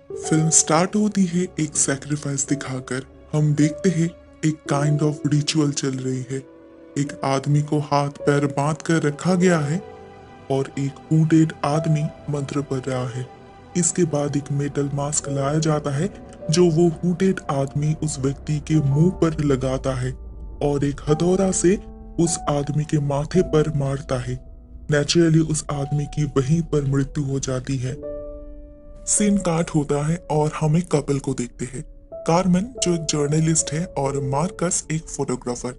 Film start होती है एक सैक्रिफाइस दिखाकर। हम देखते हैं एक काइंड ऑफ रिचुअल चल रही है। एक आदमी को हाथ पैर बांध कर रखा गया है और एक हुडेड आदमी मंत्र पढ़ रहा है। इसके बाद एक मेटल मास्क लाया जाता है जो वो हुडेड आदमी उस व्यक्ति के मुंह पर लगाता है और एक हथौड़ा से उस आदमी के माथे पर मारता है। नेचुरली उस आदमी की वहीं पर मृत्यु हो जाती है। सीन काट होता है और हम एक कपल को देखते हैं। कार्मेन जो एक जर्नलिस्ट है और मार्कस एक फोटोग्राफर।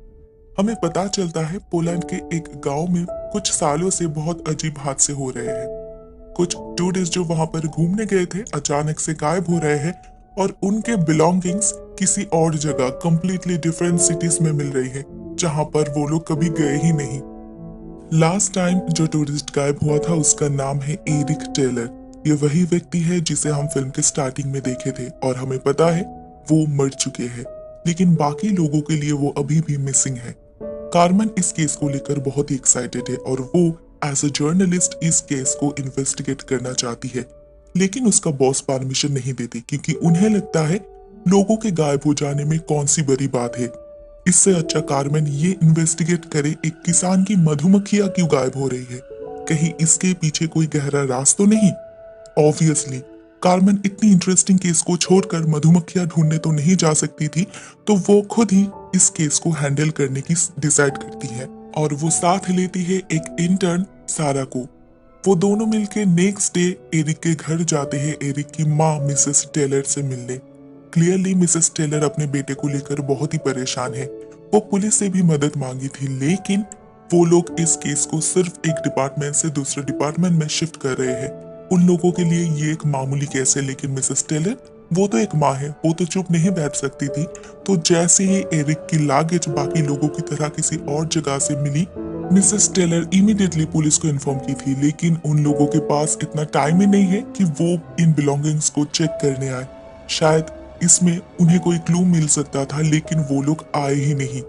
हमें पता चलता है पोलैंड के एक गांव में कुछ सालों से बहुत अजीब हादसे हो रहे हैं। कुछ टूरिस्ट जो वहां पर घूमने गए थे अचानक से गायब हो रहे हैं और उनके बिलोंगिंग्स किसी और जगह कंप्लीटली डिफरेंट सिटीज में मिल रही है जहां पर वो लोग कभी गए ही नहीं। लास्ट टाइम जो टूरिस्ट गायब हुआ था उसका नाम है एरिक टेलर। ये वही व्यक्ति है जिसे हम फिल्म के स्टार्टिंग में देखे थे और हमें पता है वो मर चुके हैं, लेकिन बाकी लोगों के लिए वो अभी भी मिसिंग है। कार्मेन इस केस को लेकर बहुत ही एक्साइटेड है और वो एज अ जर्नलिस्ट इस केस को इन्वेस्टिगेट करना चाहती है, लेकिन उसका बॉस परमिशन नहीं देती क्योंकि उन्हें लगता है लोगों के गायब हो जाने में कौन सी बड़ी बात है। इससे अच्छा कार्मेन ये इन्वेस्टिगेट करे एक किसान की मधुमक्खियां क्यों गायब हो रही है, कहीं इसके पीछे कोई गहरा राज तो नहीं। ऑब्वियसली कार्मेन इतनी इंटरेस्टिंग केस को छोड़कर मधुमक्खियां ढूंढने तो नहीं जा सकती थी, तो वो खुद ही इस केस को हैंडल करने की डिसाइड करती है और वो साथ लेती है एक इंटर्न सारा को। वो दोनों मिलकर नेक्स्ट डे एरिक के घर जाते हैं एरिक की माँ मिसेस टेलर से मिलने। क्लियरली मिसेस टेलर अपने बेटे को लेकर बहुत ही परेशान है। वो पुलिस से भी मदद मांगी थी, लेकिन वो लोग इस केस को सिर्फ एक डिपार्टमेंट से दूसरे डिपार्टमेंट में शिफ्ट कर रहे हैं। उन लोगों के लिए ये एक मामूली केस है, लेकिन मिसेस टेलर वो तो एक माँ है, वो तो चुप नहीं बैठ सकती थी। तो जैसे ही एरिक की लागेज बाकी लोगों की तरह किसी और जगह से मिली, मिसेस टेलर इमीडिएटली पुलिस को इन्फॉर्म की थी, लेकिन उन लोगों के पास इतना टाइम ही नहीं है कि वो इन बिलोंगिंग्स को चेक करने आए। शायद इसमें उन्हें कोई क्लू मिल सकता था, लेकिन वो लोग आए ही नहीं।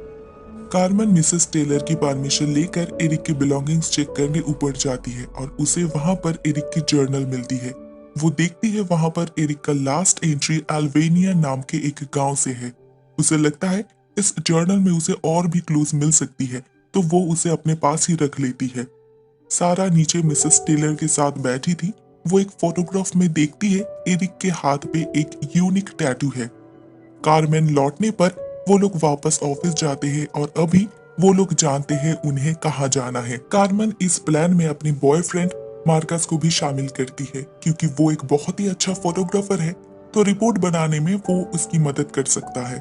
कार्मेन मिसेस टेलर की परमिशन लेकर एरिक की बिलोंगिंग्स चेक करने ऊपर जाती है और उसे वहां पर एरिक की जर्नल मिलती है। वो देखती है वहां पर एरिक का लास्ट एंट्री अल्वेनिया नाम के एक गांव से है। उसे लगता है इस जर्नल में उसे और भी क्लूज मिल सकती है, तो वो उसे अपने पास ही रख लेती है। सारा नीचे मिसेस टेलर के साथ बैठी थी। वो एक फोटोग्राफ में देखती है एरिक के हाथ पे एक यूनिक टैटू है। कार्मेन लौटने पर वो लोग वापस ऑफिस जाते हैं और अभी वो लोग जानते हैं उन्हें कहाँ जाना है। कार्मेन इस प्लान में अपनी बॉयफ्रेंड मार्कस को भी शामिल करती है क्योंकि वो एक बहुत ही अच्छा फोटोग्राफर है, तो रिपोर्ट बनाने में वो उसकी मदद कर सकता है।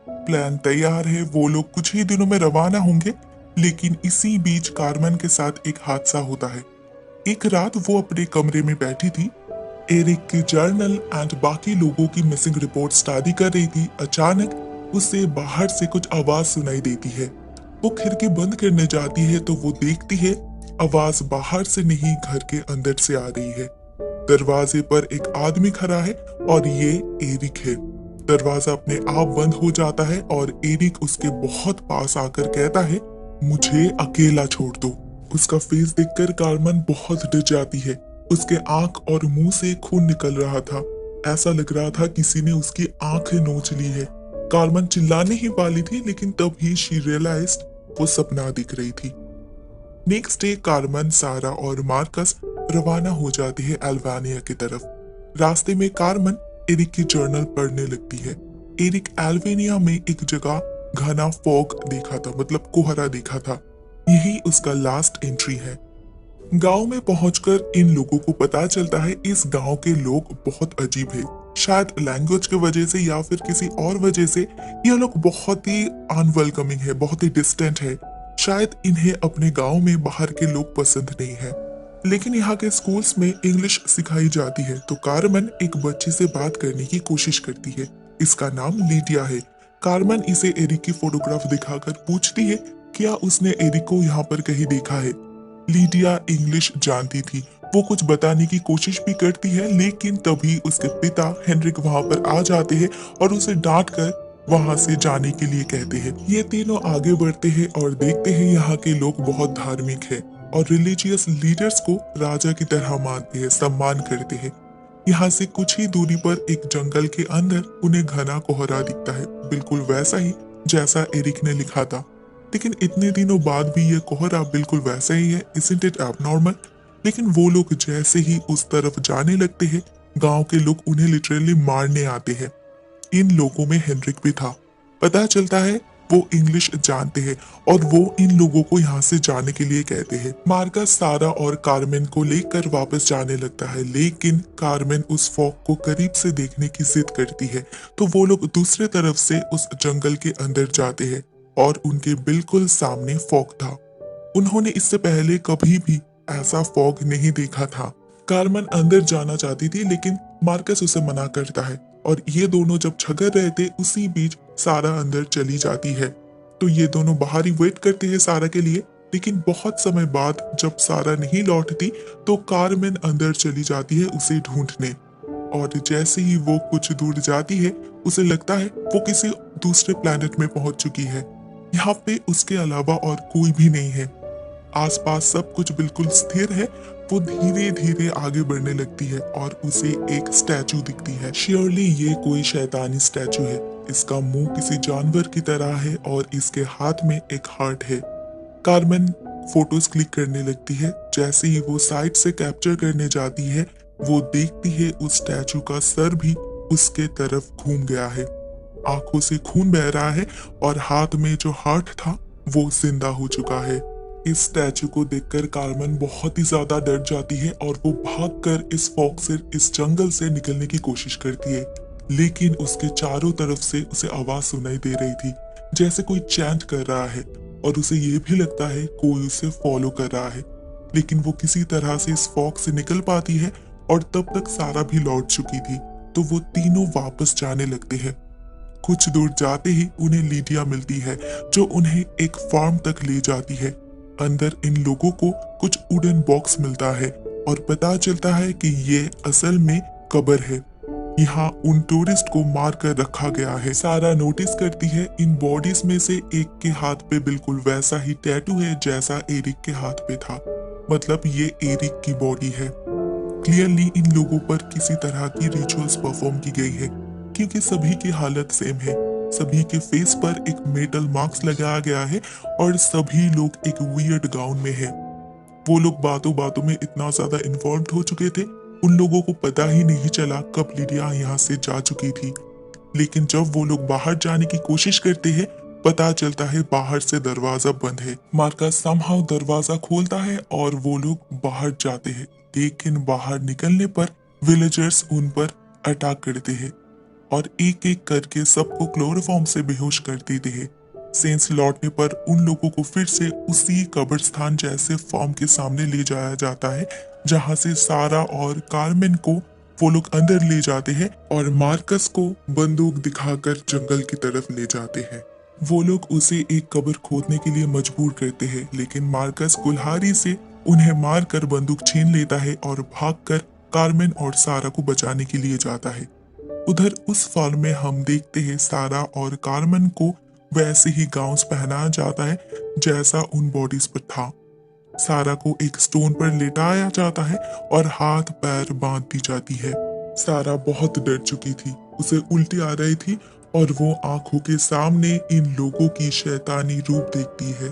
प्लान तैयार है, वो लोग कुछ ही दिनों में रवाना होंगे, लेकिन इसी बीच कार्मेन के साथ एक हादसा होता है। एक रात वो अपने कमरे में बैठी थी, एरिक की जर्नल एंड बाकी लोगों की मिसिंग रिपोर्ट स्टडी कर रही थी। अचानक उसे बाहर से कुछ आवाज सुनाई देती है। वो खिड़की बंद करने जाती है तो वो देखती है आवाज बाहर से नहीं घर के अंदर से आ रही है। दरवाजे पर एक आदमी खड़ा है और ये एरिक है। दरवाजा अपने आप बंद हो जाता है और एरिक उसके बहुत पास आकर कहता है, मुझे अकेला छोड़ दो। उसका फेस देखकर कार्मेन बहुत डर जाती है। उसके आंख और मुंह से खून निकल रहा था। ऐसा लग रहा था किसी ने उसकी आंखें नोच ली है। कार्मेन चिल्लाने ही वाली थी, लेकिन तभी शी रियलाइज्ड वो सपना दिख रही थी। नेक्स्ट डे कार्मेन, सारा और मार्कस रवाना हो जाते हैं अल्बानिया की तरफ। रास्ते में कार्मेन एरिक की जर्नल पढ़ने लगती है। एरिक अल्बानिया में एक जगह घना फॉग देखा था, मतलब कोहरा देखा था। यही उसका लास्ट एंट्री है। गांव में पहुंचकर इन लोगों को पता चलता है इस गांव के लोग बहुत अजीब है। शायद लैंग्वेज की वजह से या फिर किसी और वजह से ये लोग बहुत ही अनवेलकमिंग है, बहुत ही डिस्टेंट है। शायद इन्हें अपने गांव में बाहर के लोग पसंद नहीं है। लेकिन यहाँ के स्कूल्स में इंग्लिश सिखाई जाती है, तो कार्मेन एक बच्ची से बात करने की कोशिश करती है। इसका नाम लीडिया है। कार्मेन इसे एरिक की फोटोग्राफ दिखाकर पूछती है क्या उसने एरिक को यहाँ पर कहीं देखा है। लीडिया इंग्लिश जानती थी। वो कुछ बताने की कोशिश भी करती है, लेकिन तभी उसके पिता हेनरिक वहां पर आ जाते हैं और उसे डांट कर वहां से जाने के लिए कहते हैं। ये तीनों आगे बढ़ते हैं और देखते हैं यहाँ के लोग बहुत धार्मिक हैं और रिलीजियस लीडर्स को राजा की तरह मानते हैं, सम्मान करते हैं। यहाँ से कुछ ही दूरी पर एक जंगल के अंदर उन्हें घना कोहरा दिखता है, बिल्कुल वैसा ही जैसा एरिक ने लिखा था। लेकिन इतने दिनों बाद भी ये कोहरा बिल्कुल वैसा ही है, इज़न्ट इट एबनॉर्मल? लेकिन वो लोग जैसे ही उस तरफ जाने लगते हैं, गांव के लोग उन्हें लिटरली मारने आते हैं। इन लोगों में हेनरिक भी था। पता चलता है वो इंग्लिश जानते हैं और वो इन लोगों को यहाँ से जाने के लिए कहते हैं। मार्कस सारा और कार्मेन को लेकर वापस जाने लगता है, लेकिन कार्मेन उस फॉग को करीब से देखने की जिद करती है, तो वो लोग दूसरे तरफ से उस जंगल के अंदर जाते हैं और उनके बिल्कुल सामने फॉग था। उन्होंने इससे पहले कभी भी ऐसा फॉग नहीं देखा था। कार्मेन अंदर जाना चाहती थी, लेकिन मार्कस उसे मना करता है और ये दोनों जब झगड़ रहे थे उसी बीच सारा अंदर चली जाती है। तो ये दोनों बाहर ही वेट करते हैं सारा के लिए, लेकिन बहुत समय बाद जब सारा नहीं लौटती तो कार्मेन अंदर चली जाती है उसे ढूंढने। और जैसे ही वो कुछ दूर जाती है उसे लगता है वो किसी दूसरे प्लेनेट में पहुंच चुकी है। यहाँ पे उसके अलावा और कोई भी नहीं है। आसपास सब कुछ बिल्कुल स्थिर है। वो धीरे धीरे आगे बढ़ने लगती है और उसे एक स्टैचू दिखती है। श्योरली ये कोई शैतानी स्टैचू है। इसका मुंह किसी जानवर की तरह है और इसके हाथ में एक हार्ट है। कार्मेन फोटोज क्लिक करने लगती है। जैसे ही वो साइड से कैप्चर करने जाती है, वो देखती है उस स्टैचू का सर भी उसके तरफ घूम गया है। आंखों से खून बह रहा है और हाथ में जो हार्ट था वो जिंदा हो चुका है। इस स्टैचू को देखकर कार्मेन बहुत ही ज्यादा डर जाती है और वो भागकर इस फॉग से, इस जंगल से निकलने की कोशिश करती है, लेकिन उसके चारों तरफ से उसे आवाज सुनाई दे रही थी, जैसे कोई चैंट कर रहा है और उसे ये भी लगता है कोई उसे फॉलो कर रहा है। लेकिन वो किसी तरह से इस फॉग से निकल पाती है और तब तक सारा भी लौट चुकी थी। तो वो तीनों वापस जाने लगते हैं। कुछ दूर जाते ही उन्हें लीडिया मिलती है, जो उन्हें एक फार्म तक ले जाती है। अंदर इन लोगों को कुछ वुडन बॉक्स मिलता है और पता चलता है कि ये असल में कब्र है। यहाँ उन टूरिस्ट को मार कर रखा गया है। सारा नोटिस करती है इन बॉडीज में से एक के हाथ पे बिल्कुल वैसा ही टैटू है जैसा एरिक के हाथ पे था। मतलब ये एरिक की बॉडी है। क्लियरली इन लोगों पर किसी तरह की रिचुअल्स परफॉर्म की गई है, क्योंकि सभी की हालत सेम है। सभी के फेस पर एक मेटल मार्क्स लगाया गया है और सभी लोग एक वियर्ड गाउन में है। वो लोग बातों बातों में इतना ज्यादा इन्वॉल्व हो चुके थे, उन लोगों को पता ही नहीं चला कब लीडिया यहाँ से जा चुकी थी। लेकिन जब वो लोग बाहर जाने की कोशिश करते हैं, पता चलता है बाहर से दरवाजा बंद है। मार्कस समहाउ दरवाजा खोलता है और वो लोग बाहर जाते हैं, लेकिन बाहर निकलने पर विलेजर्स उन पर अटैक करते हैं और एक एक करके सबको क्लोरोफॉर्म से बेहोश कर देते हैं। सेंस लौटने पर उन लोगों को फिर से उसी कब्रिस्तान जैसे फॉर्म के सामने ले जाया जाता है, जहां से सारा और कार्मेन को वो लोग अंदर ले जाते हैं और मार्कस को बंदूक दिखाकर जंगल की तरफ ले जाते हैं। वो लोग उसे एक कब्र खोदने के लिए मजबूर करते हैं, लेकिन मार्कस कुल्हाड़ी से उन्हें मारकर बंदूक छीन लेता है और भागकर कार्मेन और सारा को बचाने के लिए जाता है। उधर उस फार्म में हम देखते हैं सारा और कार्मेन को वैसे ही गाउन्स पहनाया जाता है जैसा उन बॉडीज पर था। सारा को एक स्टोन पर लेटाया जाता है और हाथ पैर बांध दी जाती है। सारा बहुत डर चुकी थी, उसे उल्टी आ रही थी और वो आंखों के सामने इन लोगों की शैतानी रूप देखती है।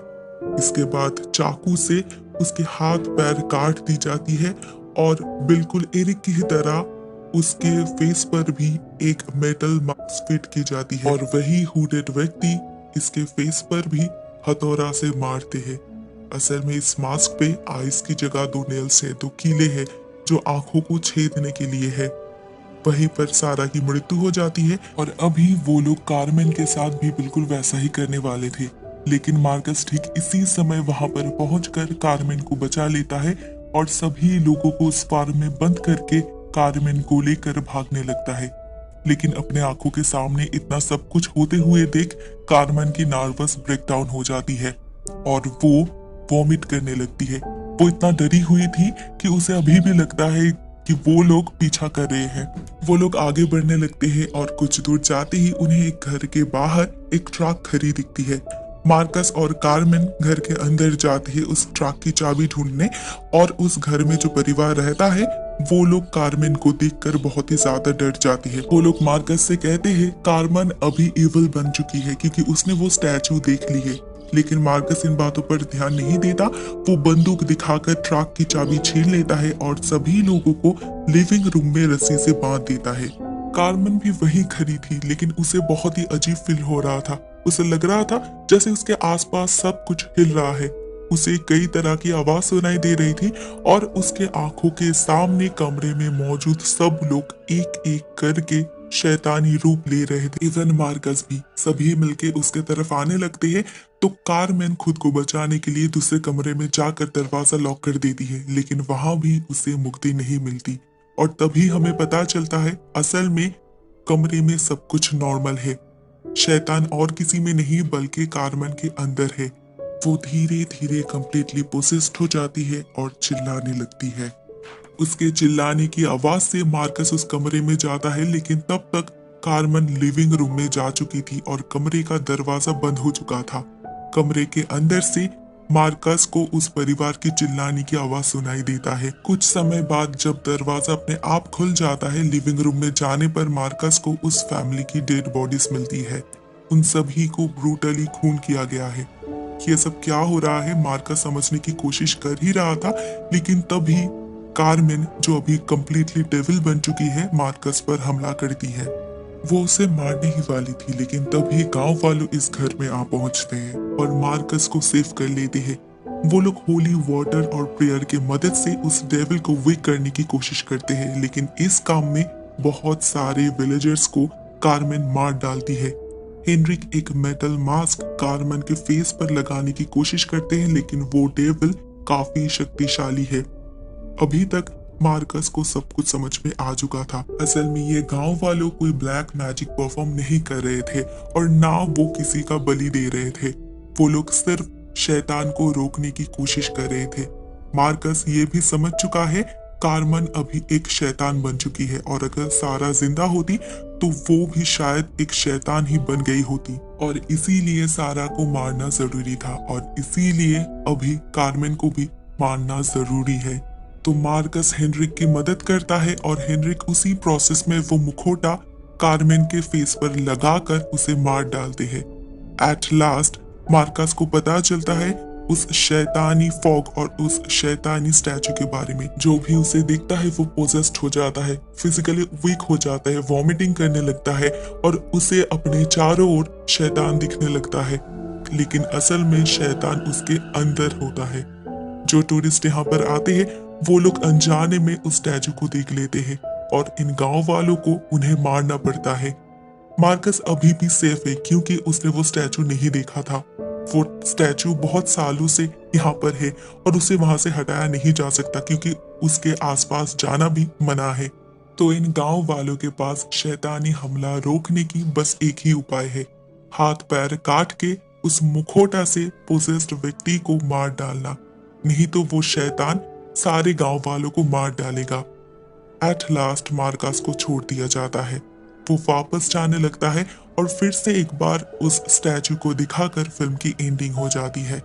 इसके बाद चाकू से उसके हाथ पैर काट दी जाती है और बिल्कुल एरिक की तरह उसके फेस पर भी एक मेटल मास्क फिट की जाती है और वही हुडेड व्यक्ति इसके फेस पर भी हथौड़ा से मारते हैं। असल में इस मास्क पे आइस की जगह 2 नेल्स है, 2 कीले हैं जो आंखों को छेदने के लिए है। वहीं पर सारा की मृत्यु हो जाती है और अभी वो लोग कार्मेन के साथ भी बिल्कुल वैसा ही करने वाले थे, लेकिन मार्कस ठीक इसी समय वहां पर पहुंचकर कार्मेन को बचा लेता है और सभी लोगों को उस फार्म में बंद करके कार्मेन को लेकर भागने लगता है। लेकिन अपने आंखों के सामने इतना सब कुछ होते हुए देख कार्मेन की नर्वस ब्रेकडाउन हो जाती है और वो वॉमिट करने लगती है। वो इतना डरी हुई थी कि उसे अभी भी लगता है कि वो लोग पीछा कर रहे हैं। वो लोग आगे बढ़ने लगते हैं और कुछ दूर जाते ही उन्हें एक घर के बाहर एक ट्रक खड़ी दिखती है। मार्कस और कार्मेन घर के अंदर जाते हैं उस ट्रक की चाबी ढूंढने और उस घर में जो परिवार रहता है वो लोग कार्मेन को देखकर बहुत ही ज्यादा डर जाती है। वो लोग मार्कस से कहते हैं कार्मेन अभी इविल बन चुकी है क्योंकि उसने वो स्टैचू देख ली है। लेकिन मार्कस इन बातों पर ध्यान नहीं देता। वो बंदूक दिखाकर ट्रक की चाबी छीन लेता है और सभी लोगों को लिविंग रूम में रस्सी से बांध देता है। कार्मेन भी वहीं खड़ी थी, लेकिन उसे बहुत ही अजीब फील हो रहा था। उसे लग रहा था जैसे उसके आसपास सब कुछ हिल रहा है। उसे कई तरह की आवाज सुनाई दे रही थी और उसके आंखों के सामने कमरे में मौजूद सब लोग एक एक करके शैतानी रूप ले रहे थे। इवन मार्कस भी। सभी मिलके उसके तरफ आने लगते हैं तो कार्मेन खुद को बचाने के लिए दूसरे कमरे में जाकर दरवाजा लॉक कर देती है, लेकिन वहां भी उसे मुक्ति नहीं मिलती। और तभी हमें पता चलता है असल में कमरे में सब कुछ नॉर्मल है। शैतान और किसी में नहीं बल्कि कार्मेन के अंदर है। वो धीरे धीरे कंप्लीटली पोसेस्ड हो जाती है और चिल्लाने लगती है। उसके चिल्लाने की आवाज से मार्कस उस कमरे में जाता है, लेकिन तब तक कार्मेन लिविंग रूम में जा चुकी थी और कमरे का दरवाजा बंद हो चुका था। कमरे के अंदर से मार्कस को उस परिवार की चिल्लाने की आवाज सुनाई देता है। कुछ समय बाद जब दरवाजा अपने आप खुल जाता है, लिविंग रूम में जाने पर मार्कस को उस फैमिली की डेड बॉडीज मिलती है। उन सभी को ब्रूटली खून किया गया है। ये सब क्या हो रहा है मार्कस समझने की कोशिश कर ही रहा था, लेकिन तभी कार्मेन, जो अभी कंप्लीटली डेविल बन चुकी है, मार्कस पर हमला करती है। वो उसे मारने ही वाली थी, लेकिन तभी गांव वालों इस घर में आ पहुंचते हैं और मार्कस को सेव कर लेते हैं। वो लोग होली वाटर और प्रेयर की मदद से उस डेविल को वीक करने की कोशिश करते हैं, लेकिन इस काम में बहुत सारे विलेजर्स को कार्मेन मार डालती है। हेनरिक एक मेटल मास्क कार्मेन के फेस पर लगाने की कोशिश करते हैं, लेकिन वो डेविल काफी शक्तिशाली है। अभी तक मार्कस को सब कुछ समझ में आ चुका था। असल में ये गांव वालों कोई ब्लैक मैजिक परफॉर्म नहीं कर रहे थे और ना वो किसी का बलि दे रहे थे। वो लोग सिर्फ शैतान को रोकने की कोशिश कर रहे थे। मार्कस ये भी समझ चुका है कार्मेन अभी एक शैतान बन चुकी है और अगर सारा जिंदा होती तो वो भी शायद एक शैतान ही बन गई होती, और इसीलिए सारा को मारना जरूरी था और इसीलिए अभी कार्मेन को भी मारना जरूरी है। तो मार्कस हेनरिक की मदद करता है और हेनरिक उसी प्रोसेस में वो मुखौटा कार्मेन के फेस पर लगाकर उसे मार डालते हैं। एट लास्ट मार्कस को पता चलता है उस शैतानी फॉग और उस शैतानी स्टैचू के बारे में। जो भी उसे देखता है वो पोजेस्ड हो जाता है, फिजिकली वीक हो जाता है, वॉमिटिंग करने लगता है और उसे अपने चारों ओर शैतान दिखने लगता है, लेकिन असल में शैतान उसके अंदर होता है। जो टूरिस्ट यहाँ पर आते हैं वो लोग अनजाने में उस स्टैचू को देख लेते हैं और इन गांव वालों को उन्हें मारना पड़ता है। मार्कस अभी भी सेफ है क्योंकि उसने वो स्टैचू नहीं देखा था। वो स्टैचू बहुत सालों से यहाँ पर है और उसे वहां से हटाया नहीं जा सकता क्योंकि उसके आसपास जाना भी मना है। तो इन गांव वालों के पास शैतानी हमला रोकने की बस एक ही उपाय है, हाथ पैर काट के उस मुखौटा से पोसेस्ड व्यक्ति को मार डालना, नहीं तो वो शैतान सारे गांव वालों को मार डालेगा। एट लास्ट मार्कस को छोड़ दिया जाता है। वो वापस जाने लगता है और फिर से एक बार उस स्टैचू को दिखाकर फिल्म की एंडिंग हो जाती है।